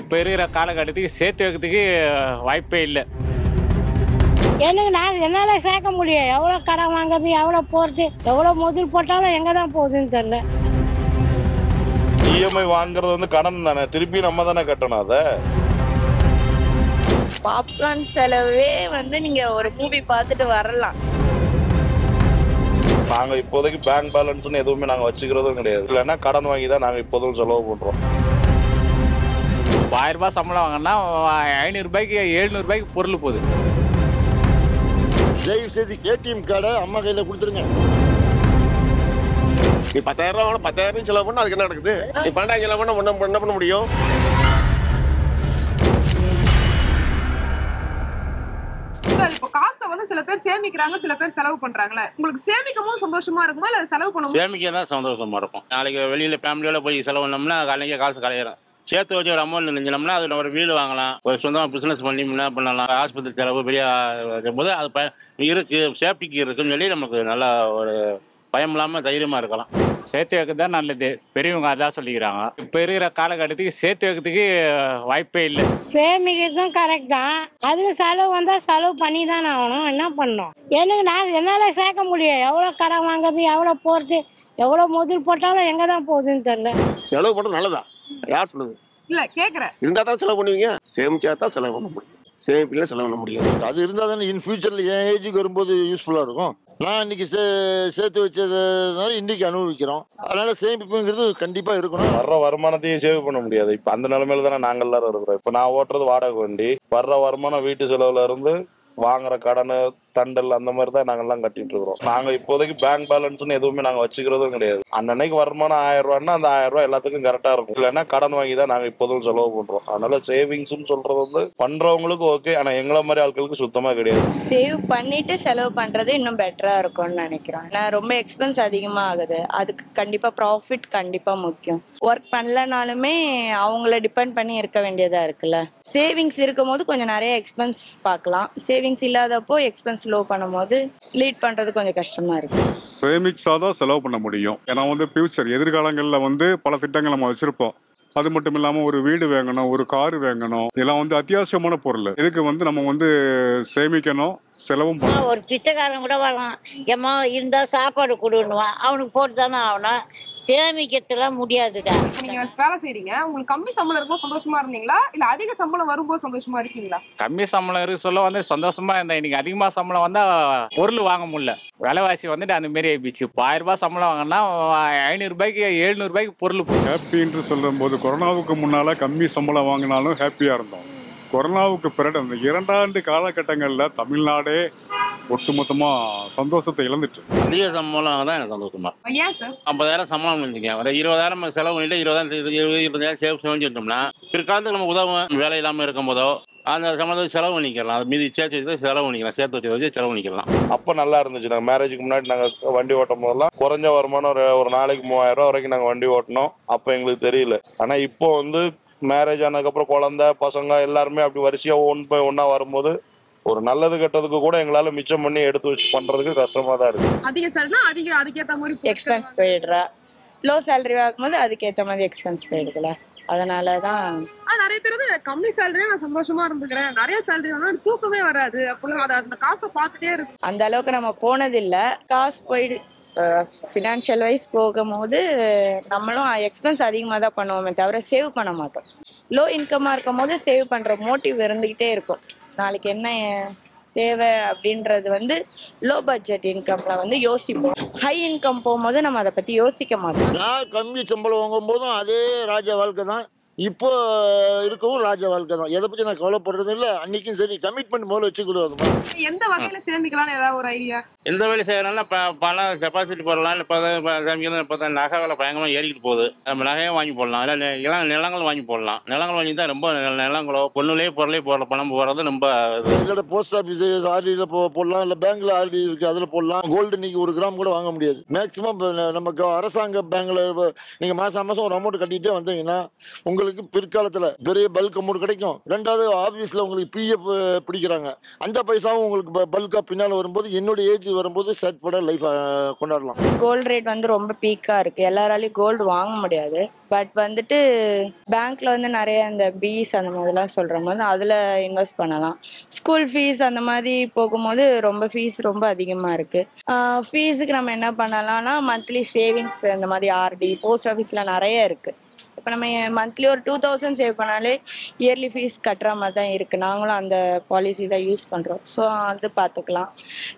இப்போ இருக்கிற காலகட்டத்துக்கு சேர்த்து வைக்கிறதுக்கு வாய்ப்பே இல்லை. எனக்கு என்னால் சேர்க்க முடியும். எவ்வளோ கடன் வாங்குறது, எவ்வளோ போகிறது, எவ்வளோ முதல் போட்டாலும் எங்கே தான் போகுதுன்னு தெரில. இஎம்ஐ வாங்குறது வந்து கடன் தானே, திருப்பி நம்ம தானே கட்டணும். அதை பாப்கார்ன் செலவே வந்து நீங்க ஒரு மூவி பார்த்துட்டு வரலாம். நாங்கள் இப்போதைக்கு பேங்க் பேலன்ஸ்னு எதுவுமே நாங்கள் வச்சுக்கிறதும் கிடையாது. இல்லைன்னா கடன் வாங்கி தான் நாங்கள் இப்போதும் செலவு பண்ணுறோம். 1000 ரூபாய் சம்பளம் வாங்கினா 500 ரூபாய்க்கு 700 ரூபாய்க்கு பொருள் போகுது. தயவு செய்து ஏடிஎம் கார்டை அம்மா கையில் கொடுத்துருங்க. நீ 10,000 ரூபா 10,000 செலவு பண்ண அதுக்கு என்ன நடக்குது? நீ 12,000 செலவு பண்ண என்ன பண்ண முடியும்? இப்போ காசை வந்து சில பேர் சேமிக்கிறாங்க, சில பேர் செலவு பண்றாங்களே. உங்களுக்கு சேமிக்கும் போது சந்தோஷமா இருக்குமா இல்ல செலவு பண்ணும் சேமிக்க தான் சந்தோஷமா இருக்கும். நாளைக்கு வெளியில ஃபேமிலியோட போய் செலவு பண்ணோம்னா காலைக்கு காசு கலையிடும். சேர்த்து வச்சு ஒரு அமௌண்ட் நினைஞ்சோம்னா அதில் ஒரு வீடு வாங்கலாம், ஒரு சொந்தமாக பிஸ்னஸ் பண்ணி என்ன பண்ணலாம், ஆஸ்பத்திரி செலவு பெரிய போது அது இருக்கு, சேஃப்டிக்கு இருக்குன்னு சொல்லி நமக்கு நல்லா ஒரு பயம் இல்லாமல் தைரியமாக இருக்கலாம். சேர்த்து வைக்கிறது தான் நல்லது, பெரியவங்க அதான் சொல்லிக்கிறாங்க. இப்போ இருக்கிற காலகட்டத்துக்கு சேர்த்து வைக்கிறதுக்கு வாய்ப்பே இல்லை. சேமிக்கிறதும் கரெக்ட் தான். அதுக்கு செலவு வந்தால் செலவு பண்ணி தானே ஆகணும். என்ன பண்ணோம்? எனக்கு என்னால் சேர்க்க முடியும். எவ்வளோ கடன் வாங்குறது, எவ்வளோ போகிறது, எவ்வளோ முதல் போட்டாலும் எங்கே தான் போகுதுன்னு தெரில. செலவு பண்ணுறது நல்லதா? யார் சொல்லுது? இல்ல கேக்குறேன். இருந்தா தான் செலவு பண்ணுவீங்க. சேமிச்சா தான் செலவு பண்ண முடியும். சேமிப்பில் செலவு பண்ண முடியாது. அது இருந்தால் தானே இன் ஃபியூச்சரில் என் ஏஜுக்கு வரும்போது யூஸ்ஃபுல்லாக இருக்கும். நான் இன்னைக்கு சேர்த்து வச்சதுனால இன்னைக்கு அனுபவிக்கிறோம். அதனால சேமிப்புங்கிறது கண்டிப்பாக இருக்கணும். வர்ற வருமானத்தையும் சேவ் பண்ண முடியாது. இப்போ அந்த நிலைமையில தானே நாங்கள் எல்லாரும் இருக்கிறோம். இப்போ நான் ஓட்டுறது வாடகை வண்டி, வர்ற வருமானம் வீட்டு செலவுல இருந்து வாங்குற கடன் தண்டல் அந்த மாதிரி தான் நாங்கள்லாம் கட்டிட்டு இருக்கிறோம். நாங்கள் இப்போதைக்கு பேங்க் பேலன்ஸ்னு எதுவுமே நாங்கள் வச்சுக்கிறதும் கிடையாது. அன்னன்னைக்கு வருமானம் 1000 ரூபான்னா அந்த 1000 ரூபாய் எல்லாத்துக்கும் கரெக்டாக இருக்கும். இல்லைன்னா கடன் வாங்கி தான் நாங்கள் இப்போதும் செலவு பண்ணுறோம். அதனால சேவிங்ஸ்ன்னு சொல்றது வந்து பண்றவங்களுக்கு ஓகே, ஆனால் எங்களை மாதிரி ஆட்களுக்கு சுத்தமாக கிடையாது. சேவ் பண்ணிட்டு செலவு பண்றது இன்னும் பெட்டரா இருக்கும்னு நினைக்கிறேன். நான் ரொம்ப எக்ஸ்பென்ஸ் அதிகமா ஆகுது, அதுக்கு கண்டிப்பா ப்ராஃபிட் கண்டிப்பா முக்கியம். ஒர்க் பண்ணலனாலுமே அவங்கள டிபெண்ட் பண்ணி இருக்க வேண்டியதா இருக்குல்ல. சேவிங்ஸ் இருக்கும் போது கொஞ்சம் நிறைய எக்ஸ்பென்ஸ் பார்க்கலாம். சேவிங்ஸ் இல்லாதப்போ எக்ஸ்பென்ஸ் லோ பண்ணும்போது லீட் பண்றது கொஞ்சம் கஷ்டமா இருக்கு. சேமிக்ஸாக தான் செலவு பண்ண முடியும். ஏன்னா ஃபியூச்சர் எதிர்காலங்களில் பல திட்டங்கள் நம்ம வச்சிருப்போம். அது மட்டும் இல்லாமல் ஒரு வீடு வாங்கணும், ஒரு காரு வாங்கணும், இதெல்லாம் அத்தியாவசியமான பொருள். இதுக்கு நம்ம சேமிக்கணும், செலவும் பண்ணணும். ஒரு பிச்சைக்காரன் கூட வரலாம், ஏமா இருந்தால் சாப்பாடு கொடுன்னுவான், அவனுக்கு போட்டு தானே ஆகணும். சேமிக்கிறதுலாம் முடியாதுடா. நீங்க வேலை செய்றீங்க, உங்களுக்கு கம்மி சம்பளம் இருக்கும்போது சந்தோஷமா இருந்தீங்களா இல்ல அதிக சம்பளம் வரும்போது சந்தோஷமா இருக்கீங்களா? கம்மி சம்பளம் இருக்கு சொல்ல சந்தோஷமா இருந்தேன். இன்னைக்கு அதிகமாக சம்பளம் வந்தால் பொருள் வாங்க முடியல. விலைவாசி அந்த மாரி ஆயிடுச்சு. இப்போ 1000 ரூபாய் சம்பளம் வாங்கினா 500 ரூபாய்க்கு 700 ரூபாய்க்கு பொருள் போகுது. ஹாப்பின்னு சொல்லும்போது கொரோனாவுக்கு முன்னால் கம்மி சம்பளம் வாங்கினாலும் ஹாப்பியாக இருந்தோம். கொரோனாவுக்கு பிறகு அந்த 2 ஆண்டு காலகட்டங்களில் தமிழ்நாடே ஒட்டுமொத்தமாக சந்தோஷத்தை இழந்துட்டு. அதிக சம்பளம் தான் எனக்கு சந்தோஷமா. ஏன் சார்? 50,000 சம்பளம் வச்சுக்கேன், ஒரு 20,000 செலவு பண்ணிட்டு 20,000 சேவ் செஞ்சு வச்சோம்னா பிற்காலத்துக்கு நம்ம உதவும். வேலை இல்லாமல் இருக்கும் போதோ அந்த சம்பளத்தை செலவு பண்ணிக்கலாம். அது மீதி சேர்த்து வச்சு செலவு பண்ணிக்கலாம், சேர்த்து வச்சு செலவு பண்ணிக்கலாம். அப்போ நல்லா இருந்துச்சு. நாங்கள் மேரேஜுக்கு முன்னாடி நாங்கள் வண்டி ஓட்டும் போதெல்லாம் குறைஞ்ச வருமானம் ஒரு நாளைக்கு 3000 ரூபா வரைக்கும் நாங்கள் வண்டி ஓட்டினோம். அப்போ எங்களுக்கு தெரியல. ஆனால் இப்போ மேரேஜ் ஆனதுக்கப்புறம் குழந்தை பசங்க எல்லாருமே அப்படி வரிசையாக ஒன்றா வரும்போது ஒரு நல்லது கெட்டதுக்கு கூட எங்களால மிச்சம் பண்ணி எடுத்து வச்சு பண்றதுக்கு கஷ்டமா தான் இருக்கு. அதிக சேலரினா அதுக்கேற்ற மாதிரி எக்ஸ்பென்ஸ் போயிடுறா. லோ சேலரி ஆகும்போது அதுக்கேற்ற மாதிரி எக்ஸ்பென்ஸ் போயிடுதுல. அதனாலதான் நிறைய பேர் கம்மி சேலரியா நான் சந்தோஷமா இருந்துக்கிறேன், நிறைய சேலரி வந்து தூக்கமே வராது அப்படின்னு அந்த காசை பார்த்துட்டே இருக்கு. அந்த அளவுக்கு நம்ம போனதில்ல. காசு போயிடு ஃபினான்ஷியல் வைஸ் போகும்போது நம்மளும் எக்ஸ்பென்ஸ் அதிகமாக தான் பண்ணுவோமே தவிர சேவ் பண்ண மாட்டோம். லோ இன்கமாக இருக்கும் போது சேவ் பண்ணுற மோட்டிவ் இருந்துக்கிட்டே இருக்கும். நாளைக்கு என்ன தேவை அப்படின்றது லோ பட்ஜெட் இன்கம்ல யோசிப்போம். ஹை இன்கம் போகும்போது நம்ம அதை பற்றி யோசிக்க மாட்டோம். நான் கம்மி சம்பளம் வாங்கும் போதும் அதே ராஜ வாழ்க்கை தான், இப்போ இருக்கவும் ராஜ வாழ்க்கை தான். எதை பற்றி நான் கவலைப்படுறதும் இல்லை. அன்னைக்கும் சரி கமிட்மெண்ட் முதல்ல வச்சுக்கிடுவாங்க. எந்த வகையில சேமிக்கலாம்னு ஏதாவது ஒரு ஐடியா? எந்த வேலை செய்யறதுனால பணம் டெபாசிட் போடலாம். இப்போ நகை விலை பயங்கரமாக ஏறிக்கிட்டு போகுது. நம்ம நகையை வாங்கி போடலாம், இல்லை நிலங்கள் வாங்கி போடலாம். நிலங்கள் வாங்கி தான் ரொம்ப நிலங்களோ பொண்ணுலேயே பொருளே போடுற பணம் போடுறது ரொம்ப. எங்களோட போஸ்ட் ஆஃபீஸ் ஆர்டியில் போடலாம், இல்லை பேங்க்ல ஆர்டி இருக்கு அதில் போடலாம். கோல்டு இன்னைக்கு 1 கிராம் கூட வாங்க முடியாது. மேக்ஸிமம் நமக்கு அரசாங்க பேங்க்ல நீங்கள் மாதம் ஒரு அமௌண்ட் கட்டிகிட்டே வந்தீங்கன்னா உங்கள் உங்களுக்கு பிற்காலத்தில் பெரிய பல்க் அமௌண்ட் கிடைக்கும். ரெண்டாவது ஆஃபீஸில் உங்களுக்கு பிஎஃப் பிடிக்கிறாங்க, அந்த பைசாவும் உங்களுக்கு பல்காக பின்னால் வரும்போது என்னுடைய ஏஜ் வரும்போது சாட்டிஸ்ஃபைடாக லைஃப் கொண்டாடலாம். கோல்டு ரேட் வந்து ரொம்ப பீக்கா இருக்கு, எல்லாராலையும் கோல்டு வாங்க முடியாது. பட் வந்துட்டு பேங்க்ல வந்து நிறைய இந்த பீஸ் அந்த மாதிரிலாம் சொல்ற போது அதுல இன்வெஸ்ட் பண்ணலாம். ஸ்கூல் ஃபீஸ் அந்த மாதிரி போகும்போது ரொம்ப ஃபீஸ் ரொம்ப அதிகமா இருக்கு. ஃபீஸுக்கு நம்ம என்ன பண்ணலாம்னா மந்த்லி சேவிங்ஸ் அந்த மாதிரி ஆர்டி போஸ்ட் ஆஃபீஸ்ல நிறைய இருக்கு. இப்போ நம்ம மந்த்லி ஒரு 2000 சேவ் பண்ணாலே இயர்லி ஃபீஸ் கட்டுற மாதிரி தான் இருக்குது. நாங்களும் அந்த பாலிசி தான் யூஸ் பண்ணுறோம். ஸோ அது பார்த்துக்கலாம்.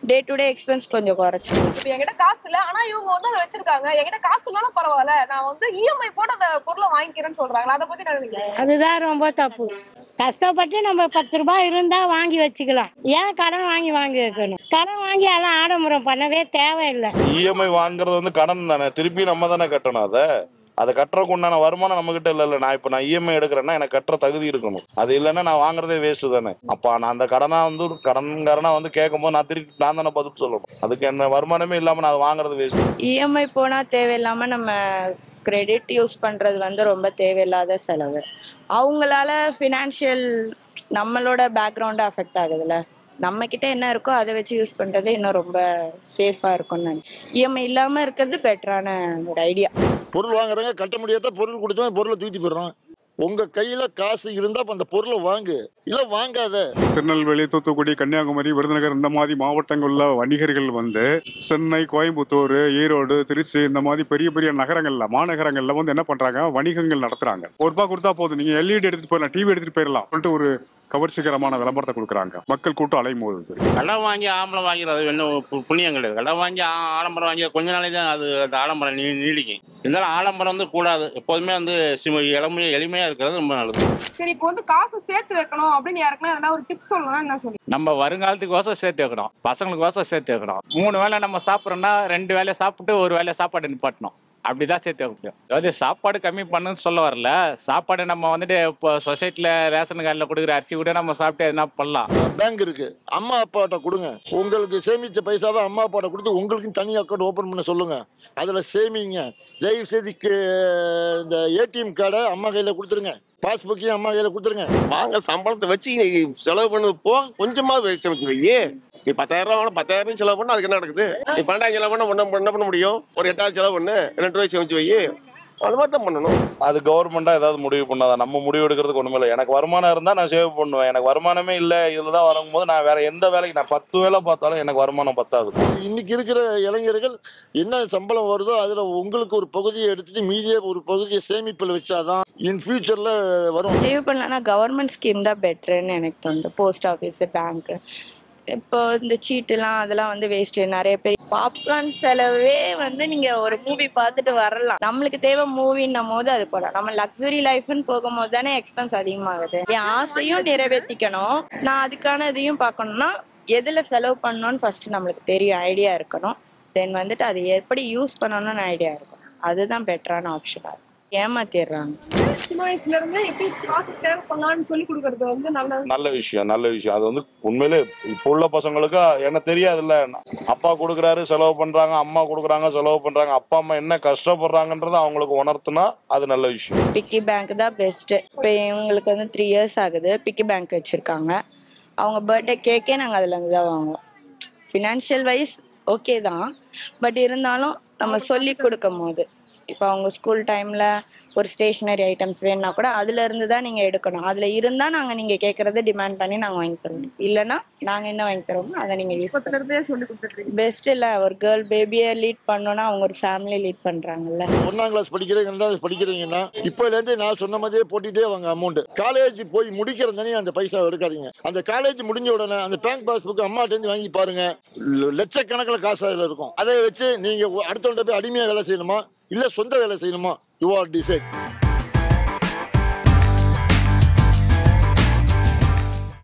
டே டு டே எக்ஸ்பென்ஸ் கொஞ்சம் குறைச்சிக்கலாம். இப்போ என்கிட்ட காசு இல்லை, ஆனால் இவங்க வந்து அதை வச்சிருக்காங்க. என்கிட்ட காசு இல்லைனாலும் பரவாயில்ல, நான் வந்து இஎம்ஐ போட்டு அந்த பொருளை வாங்கிக்கிறேன்னு சொல்றாங்க. அதை பற்றி நினைக்கிறேன். அதுதான் ரொம்ப தப்பு. கஷ்டப்பட்டு நம்ம 10 ரூபாய் இருந்தால் வாங்கி வச்சுக்கலாம். ஏன் கடன் வாங்கி வைக்கணும்? கடன் வாங்கி எல்லாம் ஆடம்பரம் பண்ணவே தேவையில்லை. இஎம்ஐ வாங்குறது வந்து கடன் தானே, திருப்பி நம்ம தானே கட்டணும். அதை கட்டுறதுக்கு உண்டான வருமானம் நம்ம கிட்ட இல்ல. நான் இஎம்ஐ எடுக்கிறேன்னா எனக்கு கட்டுற தகுதி இருக்கணும். அது இல்லைன்னா நான் வாங்குறதே வேஸ்ட் தானே. அப்ப நான் அந்த கடனா வந்து கடன்காரனா வந்து கேட்கும் போது நான் தானே பதில் சொல்லணும். அதுக்கு என்ன வருமானமே இல்லாம நான் வாங்குறது வேஸ்ட். இஎம்ஐ போனா தேவையில்லாம நம்ம கிரெடிட் யூஸ் பண்றது வந்து ரொம்ப தேவையில்லாத செலவு. அவங்களால ஃபினான்ஷியல் நம்மளோட பேக்ரவுண்ட் அஃபெக்ட் ஆகுதுல்ல. நம்ம கிட்ட என்ன இருக்கோ அதை வச்சு யூஸ் பண்றது இன்னும் ரொம்ப சேஃபா இருக்கும்னு நினைக்கிறேன். இஎம்ஐ இல்லாம இருக்கிறது பெட்டரான ஒரு ஐடியா. பொருள் வாங்குறாங்க, கட்ட முடியாத பொருள் கொடுத்தோம், பொருளை தூக்கி போடுறோம். உங்க கையில காசு இருந்தா அந்த பொருளை வாங்கு, இல்ல வாங்காத. திருநெல்வேலி, தூத்துக்குடி, கன்னியாகுமரி, விருதுநகர் இந்த மாதிரி மாவட்டங்கள்ல வணிகர்கள் வந்து சென்னை, கோயம்புத்தூர், ஈரோடு, திருச்சி இந்த மாதிரி பெரிய பெரிய நகரங்கள்ல மாநகரங்கள்ல வந்து என்ன பண்றாங்க, வணிகங்கள் நடத்துறாங்க. ₹1 கொடுத்தா போதும், நீங்க எல்இடி எடுத்துட்டு போயிடலாம், டிவி எடுத்துட்டு போயிடலாம் சொல்லிட்டு ஒரு கவர்ச்சிகரமான விளம்பரத்தை கொடுக்குறாங்க. மக்கள் கூட்டம் அலையும் போது கடன் வாங்கி ஆம்பளம் வாங்கிறது இன்னும் புண்ணியம் கிடையாது. கடன் வாங்கி ஆடம்பரம் வாங்கி கொஞ்ச நாளே தான் அது அந்த ஆடம்பரம் நீடிக்கும். இருந்தாலும் ஆடம்பரம் வந்து கூடாது. எப்போதுமே வந்து எளிமையா இருக்கிறது ரொம்ப நல்லது. சரி, இப்போ வந்து காசு சேர்த்து வைக்கணும் அப்படின்னு யாருக்குன்னா ஏதாவது ஒரு டிப்ஸ் சொல்லணும்னா என்ன சொல்லி? நம்ம வருங்காலத்துக்கோசம் சேர்த்து வைக்கணும், பசங்களுக்கோசம் சேர்த்து வைக்கணும். 3 வேளை நம்ம சாப்பிட்றோம்னா 2 வேளை சாப்பிட்டு 1 வேளை சாப்பாடு நிப்பாட்டணும். அப்படிதான் சேர்த்து வைக்க முடியும். அதாவது சாப்பாடு கம்மி பண்ணுன்னு சொல்ல வரல. சாப்பாடு நம்ம வந்துட்டு இப்போ சொசைட்டில ரேஷன் கார்டில் கொடுக்குற அரிசி கூட நம்ம சாப்பிட்டு என்ன பண்ணலாம். பேங்க் இருக்கு, அம்மா அப்பாட்ட கொடுங்க. உங்களுக்கு சேமிச்ச பைசாவை அம்மா அப்பாட்ட கொடுத்து உங்களுக்கு தனி அக்கௌண்ட் ஓபன் பண்ண சொல்லுங்க. அதுல சேமிங்க. தயவு செய்து இந்த ஏடிஎம் கார்டை அம்மா கையில கொடுத்துருங்க, பாஸ்புக்கையும் அம்மா கையில கொடுத்துருங்க. வாங்க சம்பளத்தை வச்சு செலவு பண்ணது போக கொஞ்சமா சேமிச்சு வை. நீ 10,000 ரூபா 10,000 செலவு பண்ண அதுக்கு என்ன நடக்குது? நீ 12,000 செலவு பண்ண என்ன பண்ண முடியும்? ஒரு 8,000 செலவு பண்ணு, 2 ரூபாய் சேமிச்சு வை. அது மாதிரி தான் பண்ணணும். அது கவர்மெண்டா ஏதாவது முடிவு பண்ணாதான். நம்ம முடிவு எடுக்கிறதுக்கு ஒண்ணுமே இல்லை. எனக்கு வருமானம் இருந்தா நான் சேவ் பண்ணுவேன். எனக்கு வருமானமே இல்லை, இதுலதான் வரும்போது நான் வேற எந்த வேலைக்கு நான் 10 வேலை பார்த்தாலும் எனக்கு வருமானம் பத்தாது. இன்னைக்கு இருக்கிற இளைஞர்கள் என்ன சம்பளம் வருதோ அதுல உங்களுக்கு ஒரு பகுதியை எடுத்துட்டு மீதியே ஒரு பகுதியை சேமிப்பில் வச்சாதான் இன் ஃபியூச்சர்ல வரும். சேவ் பண்ணலன்னா கவர்மெண்ட் ஸ்கீம் தான் பெட்டர்ன்னு எனக்கு தோணுது. Post office, bank. இப்போ இந்த சீட்டுலாம் அதெல்லாம் வந்து வேஸ்ட். நிறைய பேர் பாப்கார்ன் செலவே வந்து நீங்க ஒரு மூவி பார்த்துட்டு வரலாம். நம்மளுக்கு தேவை மூவின்னும் போது அது போடலாம். நம்ம லக்ஸுரி லைஃப்னு போகும்போது தானே எக்ஸ்பென்ஸ் அதிகமாகுது. என் ஆசையும் நிறைவேற்றிக்கணும், நான் அதுக்கான இதையும் பார்க்கணும்னா எதுல செலவு பண்ணணும்னு ஃபர்ஸ்ட் நம்மளுக்கு தெரியும், ஐடியா இருக்கணும். தென் வந்துட்டு அதை எப்படி யூஸ் பண்ணணும்னு ஐடியா இருக்கும். அதுதான் பெட்டரான ஆப்ஷனா இருக்கும். ஏமாத்திடுறாங்க. சின்ன வயசுல இருந்து எப்படி காசு சேவ் பண்ணலாம்னு சொல்லி கொடுக்கறது வந்து நல்ல விஷயம். அது வந்து உண்மையிலே இப்போ உள்ள பசங்களுக்கு என்ன தெரியாதுல்ல. அப்பா கொடுக்குறாரு செலவு பண்றாங்க, அம்மா கொடுக்குறாங்க செலவு பண்றாங்க. அப்பா அம்மா என்ன கஷ்டப்படுறாங்கன்றத அவங்களுக்கு உணர்த்தினா அது நல்ல விஷயம். பிக்கி பேங்க் தான் பெஸ்ட். இப்போ இவங்களுக்கு வந்து 3 இயர்ஸ் ஆகுது, பிக்கி பேங்க் வச்சிருக்காங்க. அவங்க பர்த்டே கேக்கே நாங்கள் அதுல இருந்து தான் வாங்குவோம். ஃபினான்ஷியல் வைஸ் ஓகே தான், பட் இருந்தாலும் நம்ம சொல்லி கொடுக்கும் போது இப்போ அவங்க ஸ்கூல் டைம்ல ஒரு ஸ்டேஷனரி ஐட்டம்ஸ் வேணும்னா கூட அதுல இருந்து தான் நீங்க எடுக்கணும். அதுல இருந்தா நாங்க நீங்க கேட்கறத டிமாண்ட் பண்ணி நாங்க வாங்கி தருவோம். இல்லைன்னா நாங்க என்ன வாங்கி தருவோமோ அதை நீங்க யூஸ் சொல்லி கொடுத்துருக்கீங்க. பெஸ்ட் இல்ல. ஒரு கேர்ள் பேபியை லீட் பண்ணோம்னா அவங்க ஒரு ஃபேமிலி லீட் பண்றாங்கல்ல. 1ஆம் கிளாஸ் படிக்கிறீங்க, 2ஆம் கிளாஸ் படிக்கிறீங்கன்னா இப்போல இருந்து நான் சொன்ன மாதிரியே போட்டுட்டே வாங்க அமௌண்ட். காலேஜ் போய் முடிக்கிற தனியாக அந்த பைசா எடுக்காதீங்க. அந்த காலேஜ் முடிஞ்ச உடனே அந்த பேங்க் பாஸ்புக் அம்மாட்ட இருந்து வாங்கி பாருங்க. லட்சக்கணக்கில் காசு அதில் இருக்கும். அதை வச்சு நீங்க அடுத்தவன்கிட்ட போய் அடிமையாக வேலை செய்யணுமா இல்ல சொந்த வேலை செய்யணுமா, யூ ஆர் டிசைட்.